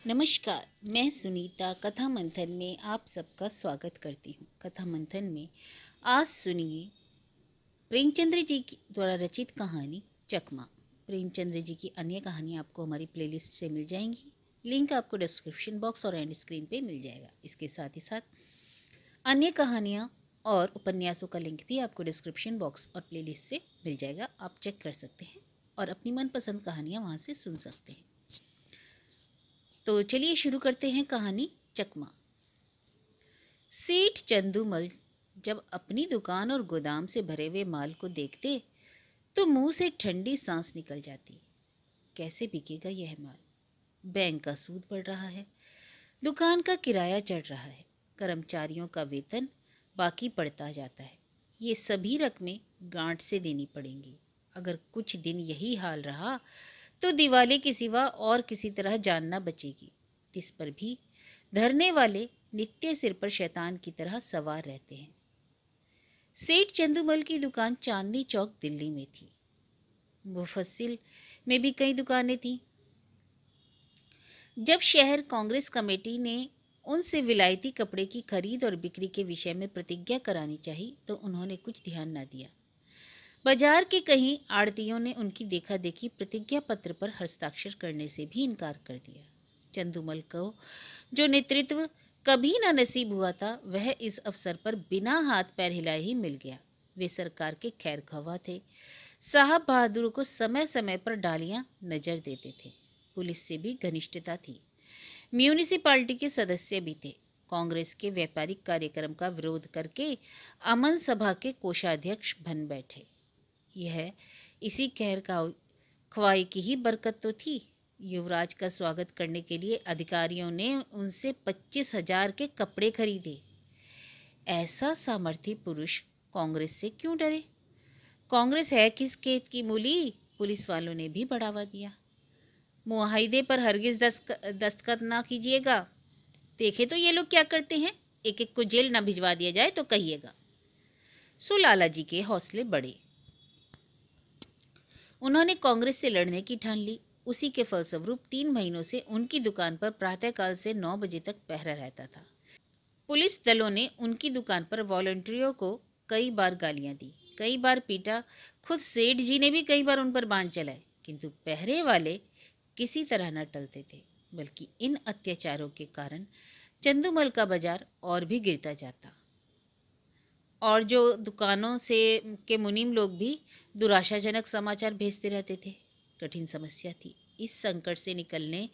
नमस्कार, मैं सुनीता कथा मंथन में आप सबका स्वागत करती हूँ। कथा मंथन में आज सुनिए प्रेमचंद्र जी की द्वारा रचित कहानी चकमा। प्रेमचंद्र जी की अन्य कहानी आपको हमारी प्लेलिस्ट से मिल जाएंगी। लिंक आपको डिस्क्रिप्शन बॉक्स और एंड स्क्रीन पे मिल जाएगा। इसके साथ ही साथ अन्य कहानियाँ और उपन्यासों का लिंक भी आपको डिस्क्रिप्शन बॉक्स और प्लेलिस्ट से मिल जाएगा। आप चेक कर सकते हैं और अपनी मनपसंद कहानियाँ वहाँ से सुन सकते हैं। तो चलिए शुरू करते हैं कहानी चकमा। सेठ चंदूमल जब अपनी दुकान और गोदाम से भरे हुए माल को देखते तो मुंह से ठंडी सांस निकल जाती। कैसे बिकेगा यह माल? बैंक का सूद बढ़ रहा है, दुकान का किराया चढ़ रहा है, कर्मचारियों का वेतन बाकी पड़ता जाता है। ये सभी रकमें गांठ से देनी पड़ेंगी। अगर कुछ दिन यही हाल रहा तो दिवाली के सिवा और किसी तरह जान न बचेगी। इस पर भी धरने वाले नित्य सिर पर शैतान की तरह सवार रहते हैं। सेठ चंदूमल की दुकान चांदनी चौक दिल्ली में थी। मुफस्सिल में भी कई दुकानें थीं। जब शहर कांग्रेस कमेटी ने उनसे विलायती कपड़े की खरीद और बिक्री के विषय में प्रतिज्ञा करानी चाहिए तो उन्होंने कुछ ध्यान न दिया। बाजार के कई आड़तियों ने उनकी देखा देखी प्रतिज्ञा पत्र पर हस्ताक्षर करने से भी इनकार कर दिया। चंदूमल को जो नेतृत्व कभी न नसीब हुआ था वह इस अवसर पर बिना हाथ पैर हिलाए ही मिल गया। वे सरकार के खैर ख्वाह थे। साहब बहादुर को समय समय पर डालियां नजर देते थे। पुलिस से भी घनिष्ठता थी। म्यूनिसिपालिटी के सदस्य भी थे। कांग्रेस के व्यापारिक कार्यक्रम का विरोध करके अमन सभा के कोषाध्यक्ष बन बैठे। यह इसी खैर ख्वाही की ही बरकत तो थी। युवराज का स्वागत करने के लिए अधिकारियों ने उनसे 25,000 के कपड़े खरीदे। ऐसा सामर्थी पुरुष कांग्रेस से क्यों डरे? कांग्रेस है किस खेत की मूली? पुलिस वालों ने भी बढ़ावा दिया। मुआहिदे पर हरगिज दस्तखत ना कीजिएगा। देखे तो ये लोग क्या करते हैं, एक एक को जेल ना भिजवा दिया जाए तो कहिएगा। सो लाला जी के हौसले बढ़े। उन्होंने कांग्रेस से लड़ने की ठान ली। उसी के फलस्वरूप 3 महीनों से उनकी दुकान पर प्रातःकाल से 9 बजे तक पहरा रहता था। पुलिस दलों ने उनकी दुकान पर वॉलंटियरों को कई बार गालियां दी, कई बार पीटा। खुद सेठ जी ने भी कई बार उन पर बाण चलाए, किंतु पहरे वाले किसी तरह न टलते थे। बल्कि इन अत्याचारों के कारण चंदूमल का बाजार और भी गिरता जाता और जो दुकानों से के मुनीम लोग भी दुराशाजनक समाचार भेजते रहते थे। कठिन समस्या थी। इस संकट से निकलने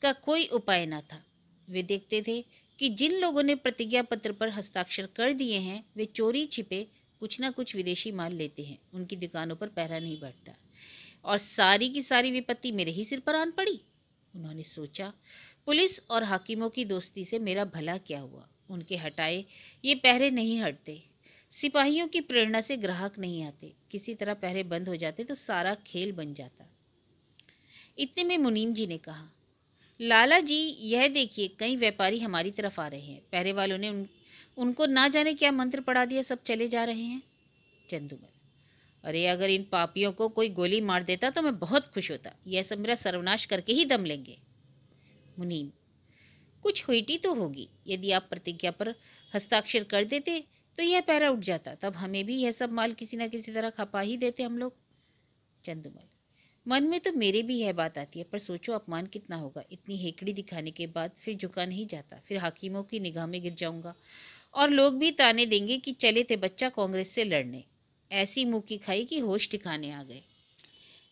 का कोई उपाय न था। वे देखते थे कि जिन लोगों ने प्रतिज्ञा पत्र पर हस्ताक्षर कर दिए हैं वे चोरी छिपे कुछ ना कुछ विदेशी माल लेते हैं। उनकी दुकानों पर पहरा नहीं बढ़ता और सारी की सारी विपत्ति मेरे ही सिर पर आन पड़ी। उन्होंने सोचा, पुलिस और हाकिमों की दोस्ती से मेरा भला क्या हुआ? उनके हटाए ये पहरे नहीं हटते। सिपाहियों की प्रेरणा से ग्राहक नहीं आते। किसी तरह पहरे बंद हो जाते तो सारा खेल बन जाता। इतने में मुनीम जी ने कहा, लाला जी यह देखिए, कई व्यापारी हमारी तरफ आ रहे हैं। पहरे वालों ने उनको ना जाने क्या मंत्र पढ़ा दिया, सब चले जा रहे हैं। चंदूमल, अरे अगर इन पापियों को कोई गोली मार देता तो मैं बहुत खुश होता। यह सब मेरा सर्वनाश करके ही दम लेंगे। मुनीम, कुछ हुईटी तो होगी। यदि आप प्रतिज्ञा पर हस्ताक्षर कर देते तो यह पैरा उठ जाता, तब हमें भी यह सब माल किसी न किसी तरह खपा ही देते हम लोग। चंदूमल, मन में तो मेरे भी यह बात आती है, पर सोचो अपमान कितना होगा। इतनी हेकड़ी दिखाने के बाद फिर झुका नहीं जाता। फिर हाकिमों की निगाह में गिर जाऊंगा और लोग भी ताने देंगे कि चले थे बच्चा कांग्रेस से लड़ने। ऐसी मुंह की खाई कि होश ठिकाने आ गए।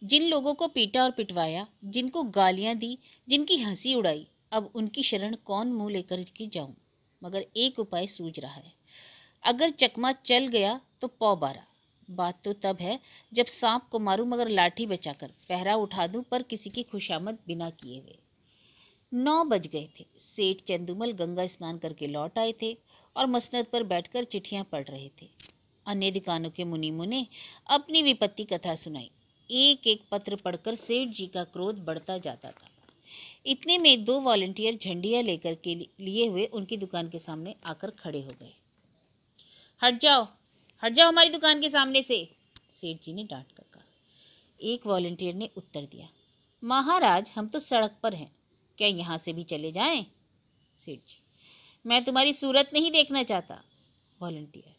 जिन लोगों को पीटा और पिटवाया, जिनको गालियां दी, जिनकी हंसी उड़ाई, अब उनकी शरण कौन मुंह लेकर के जाऊं? मगर एक उपाय सूझ रहा है। अगर चकमा चल गया तो पौ बारा। बात तो तब है जब सांप को मारूं मगर लाठी बचाकर पहरा उठा दूं, पर किसी की खुशामद बिना किए हुए। 9 बज गए थे। सेठ चंदूमल गंगा स्नान करके लौट आए थे और मसनद पर बैठकर चिट्ठियां पढ़ रहे थे। अन्य दुकानों के मुनीमों ने अपनी विपत्ति कथा सुनाई। एक एक पत्र पढ़कर सेठ जी का क्रोध बढ़ता जाता था। इतने में 2 वॉलंटियर झंडियां लेकर के लिए हुए उनकी दुकान के सामने आकर खड़े हो गए। हट जाओ हमारी दुकान के सामने से, सेठ जी ने डांट कर कहा। एक वॉलंटियर ने उत्तर दिया, महाराज हम तो सड़क पर हैं। क्या यहाँ से भी चले जाएं? सेठ जी, मैं तुम्हारी सूरत नहीं देखना चाहता। वॉलंटियर,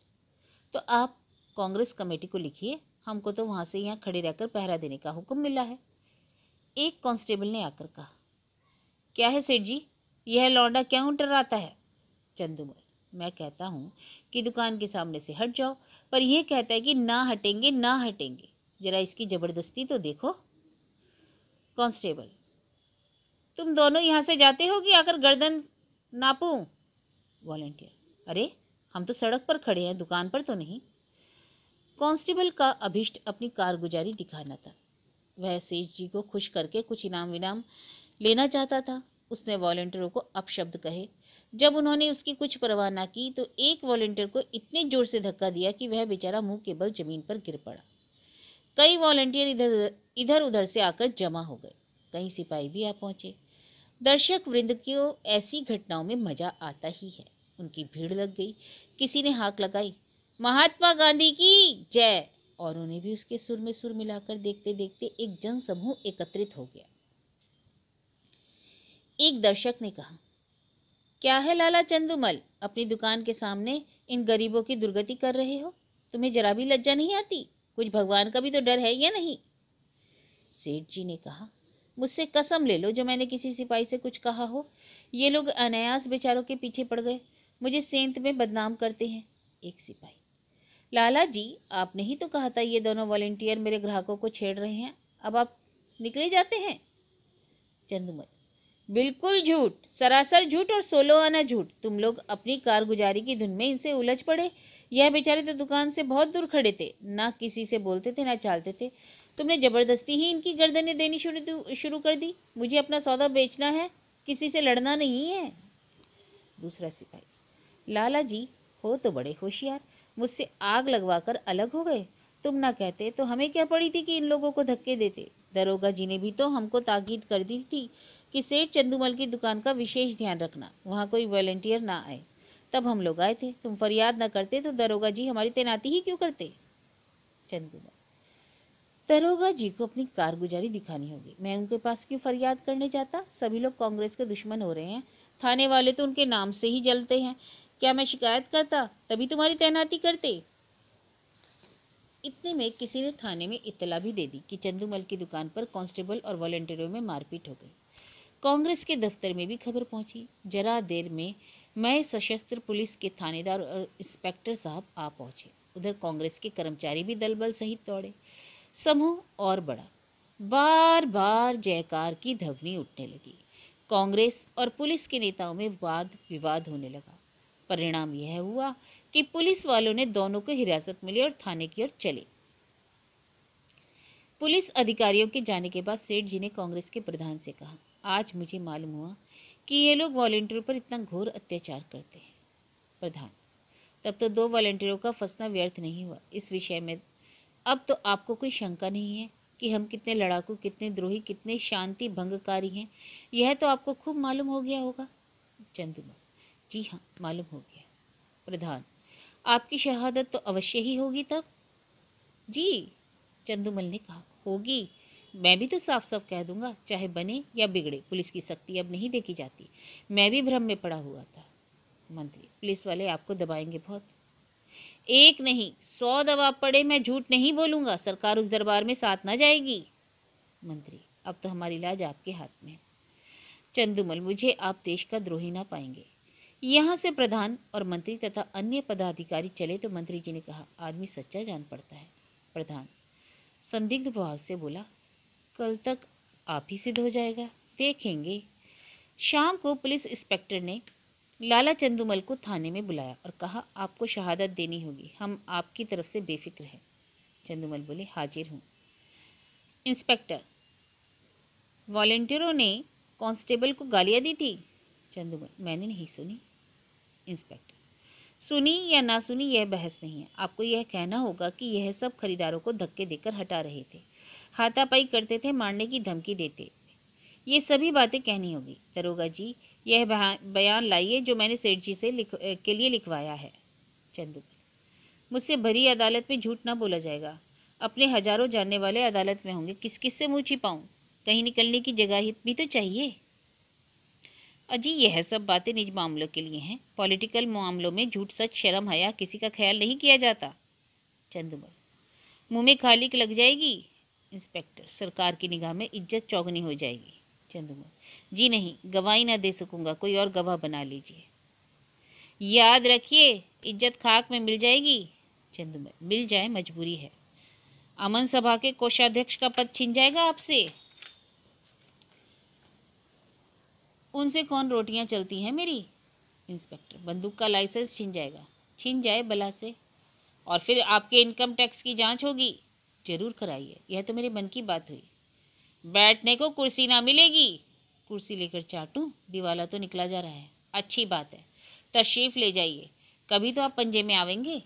तो आप कांग्रेस कमेटी को लिखिए, हमको तो वहाँ से यहाँ खड़े रहकर पहरा देने का हुक्म मिला है। एक कांस्टेबल ने आकर कहा, क्या है सेठ जी, यह लौंडा क्यों डराता है? चंदूमल, मैं कहता हूँ कि दुकान के सामने से हट जाओ, पर यह कहता है कि ना हटेंगे ना हटेंगे। जरा इसकी जबरदस्ती तो देखो। कांस्टेबल, तुम दोनों यहाँ से जाते हो कि आकर गर्दन नापूं? वॉलंटियर, अरे हम तो सड़क पर खड़े हैं, दुकान पर तो नहीं। कांस्टेबल का अभिष्ट अपनी कारगुजारी दिखाना था। वह सेठ जी को खुश करके कुछ इनाम विनाम लेना चाहता था। उसने वॉलंटियरों को अपशब्द कहे। जब उन्होंने उसकी कुछ परवाह न की तो एक वॉलंटियर को इतने जोर से धक्का दिया कि वह बेचारा मुंह के बल जमीन पर गिर पड़ा। कई वॉलंटियर इधर उधर से आकर जमा हो गए। कई सिपाही भी आ पहुंचे। दर्शक वृंद को ऐसी घटनाओं में मजा आता ही है। उनकी भीड़ लग गई। किसी ने हाक लगाई, महात्मा गांधी की जय, और उन्हें भी उसके सुर में सुर मिलाकर देखते देखते एक जनसमूह एकत्रित हो गया। एक दर्शक ने कहा, क्या है लाला चंदूमल, अपनी दुकान के सामने इन गरीबों की दुर्गति कर रहे हो? तुम्हें जरा भी लज्जा नहीं आती? कुछ भगवान का भी तो डर है या नहीं? सेठ जी ने कहा, मुझसे कसम ले लो जो मैंने किसी सिपाही से कुछ कहा हो। ये लोग अनायास बेचारों के पीछे पड़ गए, मुझे सेंत में बदनाम करते हैं। एक सिपाही, लाला जी, आपने ही तो कहा था ये दोनों वॉलंटियर मेरे ग्राहकों को छेड़ रहे हैं, अब आप निकले जाते हैं। चंदूमल, बिल्कुल झूठ, सरासर झूठ और 16 आना झूठ। तुम लोग अपनी कारगुजारी की धुन में इनसे उलझ पड़े। यह बेचारे तो दुकान से बहुत दूर खड़े थे, ना किसी से बोलते थे ना चालते थे। तुमने जबरदस्ती ही इनकी गर्दनें देनी शुरू कर दी। मुझे अपना सौदा बेचना है, किसी से लड़ना नहीं है। दूसरा सिपाही, लाला जी हो तो बड़े होशियार, मुझसे आग लगवाकर अलग हो गए। तुम ना कहते तो हमें क्या पड़ी थी कि इन लोगों को धक्के देते। दरोगा जी ने भी तो हमको ताकीद कर दी थी कि सेठ चंदूमल की दुकान का विशेष ध्यान रखना, वहाँ कोई वॉलंटियर ना आए। तब हम लोग आए थे। तुम फरियाद न करते तो दरोगा जी हमारी तैनाती ही क्यों करते? चंदूमल, दरोगा जी को अपनी कारगुजारी दिखानी होगी। मैं उनके पास क्यों फरियाद करने जाता? सभी लोग कांग्रेस के दुश्मन हो रहे हैं। थाने वाले तो उनके नाम से ही जलते हैं। क्या मैं शिकायत करता तभी तुम्हारी तैनाती करते? इतने में किसी ने थाने में इत्तला भी दे दी कि चंदूमल की दुकान पर कांस्टेबल और वॉलंटियरों में मारपीट हो गई। कांग्रेस के दफ्तर में भी खबर पहुंची। जरा देर में मैं सशस्त्र पुलिस के थानेदार और इंस्पेक्टर साहब आ पहुंचे। उधर कांग्रेस के कर्मचारी भी दल बल सहित दौड़े। समूह और बढ़ा। बार बार जयकार की ध्वनि उठने लगी। कांग्रेस और पुलिस के नेताओं में वाद विवाद होने लगा। परिणाम यह हुआ कि पुलिस वालों ने दोनों को हिरासत में लिया और थाने की ओर चले। पुलिस अधिकारियों के जाने के बाद सेठ जी ने कांग्रेस के प्रधान से कहा, आज मुझे मालूम हुआ कि ये लोग वॉलंटियरों पर इतना घोर अत्याचार करते हैं। प्रधान, तब तो 2 वॉलंटियरों का फंसना व्यर्थ नहीं हुआ। इस विषय में अब तो आपको कोई शंका नहीं है कि हम कितने लड़ाकू, कितने द्रोही, कितने शांति भंगकारी हैं। यह तो आपको खूब मालूम हो गया होगा। चंदूमल, जी हाँ, मालूम हो गया। प्रधान, आपकी शहादत तो अवश्य ही होगी तब। जी, चंदूमल ने कहा, होगी। मैं भी तो साफ साफ कह दूंगा, चाहे बने या बिगड़े, पुलिस की सख्ती अब नहीं देखी जाती। मैं भी भ्रम में पड़ा हुआ था। मंत्री, पुलिस वाले आपको दबाएंगे बहुत। एक नहीं 100 दबाव पड़े, मैं झूठ नहीं बोलूंगा। सरकार उस दरबार में साथ ना जाएगी। मंत्री, अब तो हमारी इलाज आपके हाथ में है। चंदूमल, मुझे आप देश का द्रोही ना पाएंगे। यहाँ से प्रधान और मंत्री तथा अन्य पदाधिकारी चले तो मंत्री जी ने कहा, आदमी सच्चा जान पड़ता है। प्रधान संदिग्ध भाव से बोला, कल तक आप ही सिद्ध हो जाएगा, देखेंगे। शाम को पुलिस इंस्पेक्टर ने लाला चंदूमल को थाने में बुलाया और कहा, आपको शहादत देनी होगी, हम आपकी तरफ से बेफिक्र हैं। चंदूमल बोले, हाजिर हूँ। इंस्पेक्टर, वॉलंटियरों ने कांस्टेबल को गालियाँ दी थी? चंदूमल, मैंने नहीं सुनी। इंस्पेक्टर, सुनी या ना सुनी यह बहस नहीं है। आपको यह कहना होगा कि यह सब खरीदारों को धक्के देकर हटा रहे थे, हाथापाई करते थे, मारने की धमकी देते। ये सभी बातें कहनी होगी। दरोगा जी, यह बयान लाइए जो मैंने सेठ जी से के लिए लिखवाया है। चंदूमल, मुझसे भरी अदालत में झूठ ना बोला जाएगा। अपने हजारों जानने वाले अदालत में होंगे, किस किस से मुँह छिपाऊं? कहीं निकलने की जगह भी तो चाहिए। अजी यह सब बातें निज मामलों के लिए हैं, पॉलिटिकल मामलों में झूठ सच शर्म हया किसी का ख्याल नहीं किया जाता। चंदूमल, मुंह में खाली लग जाएगी। इंस्पेक्टर, सरकार की निगाह में इज्जत चौगनी हो जाएगी। चंदूमल, जी नहीं, गवाही ना दे सकूंगा, कोई और गवाह बना लीजिए। याद रखिए, इज्जत खाक में मिल जाएगी। चंदूमल, मिल जाए, मजबूरी है। अमन सभा के कोषाध्यक्ष का पद छिन जाएगा आपसे। उनसे कौन रोटियां चलती हैं मेरी। इंस्पेक्टर, बंदूक का लाइसेंस छिन जाएगा। छिन जाए बला से, और फिर आपके इनकम टैक्स की जांच होगी। जरूर कराइए, यह तो मेरे मन की बात हुई। बैठने को कुर्सी ना मिलेगी। कुर्सी लेकर चाटूं, दिवाला तो निकला जा रहा है। अच्छी बात है, तशरीफ ले जाइए, कभी तो आप पंजे में आवेंगे।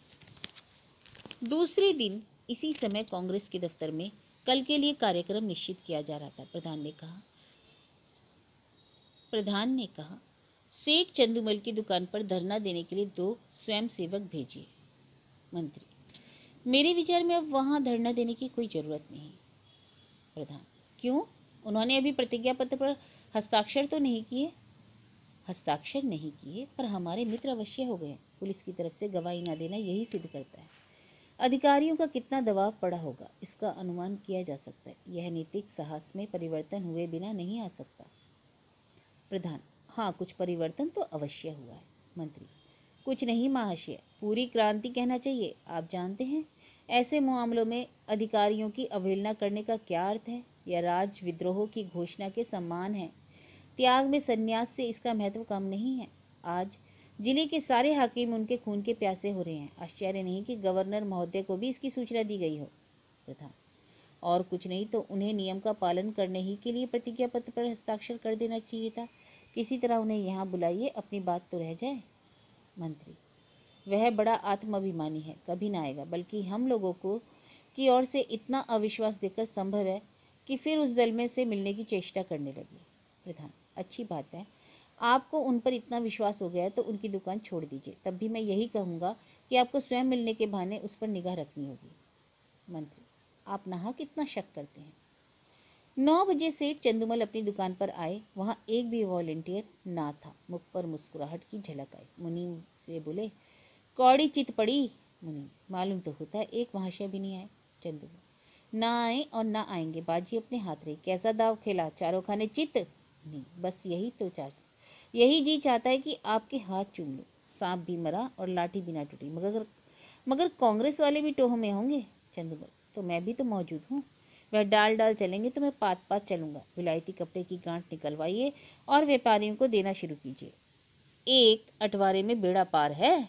दूसरे दिन इसी समय कांग्रेस के दफ्तर में कल के लिए कार्यक्रम निश्चित किया जा रहा था। प्रधान ने कहा, सेठ चंदूमल की दुकान पर धरना देने के लिए 2 स्वयंसेवक भेजिए। मंत्री, मेरे विचार में अब वहां धरना देने की कोई जरूरत नहीं। प्रधान, क्यों? उन्होंने अभी प्रतिज्ञा पत्र पर हस्ताक्षर तो नहीं किए। हस्ताक्षर नहीं किए, पर हमारे मित्र अवश्य हो गए। पुलिस की तरफ से गवाही न देना यही सिद्ध करता है। अधिकारियों का कितना दबाव पड़ा होगा, इसका अनुमान किया जा सकता है। यह नैतिक साहस में परिवर्तन हुए बिना नहीं आ सकता। प्रधान, हाँ, कुछ परिवर्तन तो अवश्य हुआ है। मंत्री, कुछ नहीं महाशय, पूरी क्रांति कहना चाहिए। आप जानते हैं ऐसे मामलों में अधिकारियों की अवहेलना करने का क्या अर्थ है। यह राज विद्रोह की घोषणा के समान है। त्याग में संन्यास से इसका महत्व कम नहीं है। आज जिले के सारे हाकिम उनके खून के प्यासे हो रहे हैं। आश्चर्य नहीं कि गवर्नर महोदय को भी इसकी सूचना दी गई हो। प्रधान, और कुछ नहीं तो उन्हें नियम का पालन करने ही के लिए प्रतिज्ञा पत्र पर हस्ताक्षर कर देना चाहिए था। किसी तरह उन्हें यहाँ बुलाइए, अपनी बात तो रह जाए। मंत्री, वह बड़ा आत्माभिमानी है, कभी ना आएगा। बल्कि हम लोगों को की ओर से इतना अविश्वास देखकर संभव है कि फिर उस दल में से मिलने की चेष्टा करने लगी। प्रधान, अच्छी बात है, आपको उन पर इतना विश्वास हो गया है तो उनकी दुकान छोड़ दीजिए। तब भी मैं यही कहूँगा कि आपको स्वयं मिलने के बहाने उस पर निगाह रखनी होगी। मंत्री, आप नाहक कितना शक करते हैं। 9 बजे सेठ चंदूमल अपनी दुकान पर आए। वहाँ एक भी वॉलंटियर ना था। मुख पर मुस्कुराहट की झलक आई। मुनीम से बोले, कौड़ी चित पड़ी। मुनीम, मालूम तो होता है, एक महाशय भी नहीं आए। चंदूमल, ना आए और ना आएंगे, बाजी अपने हाथ रही। कैसा दाव खेला, चारों खाने चित। नहीं, बस यही जी चाहता है कि आपके हाथ चूम लो। सांप भी मरा और लाठी भी ना टूटी। मगर कांग्रेस वाले भी टोह में होंगे। चंदूमल, तो मैं भी तो मौजूद हूँ। वह डाल चलेंगे तो मैं पात चलूंगा। विलायती कपड़े की गांठ निकलवाइए और व्यापारियों को देना शुरू कीजिए। एक अठवारे में बेड़ा पार है।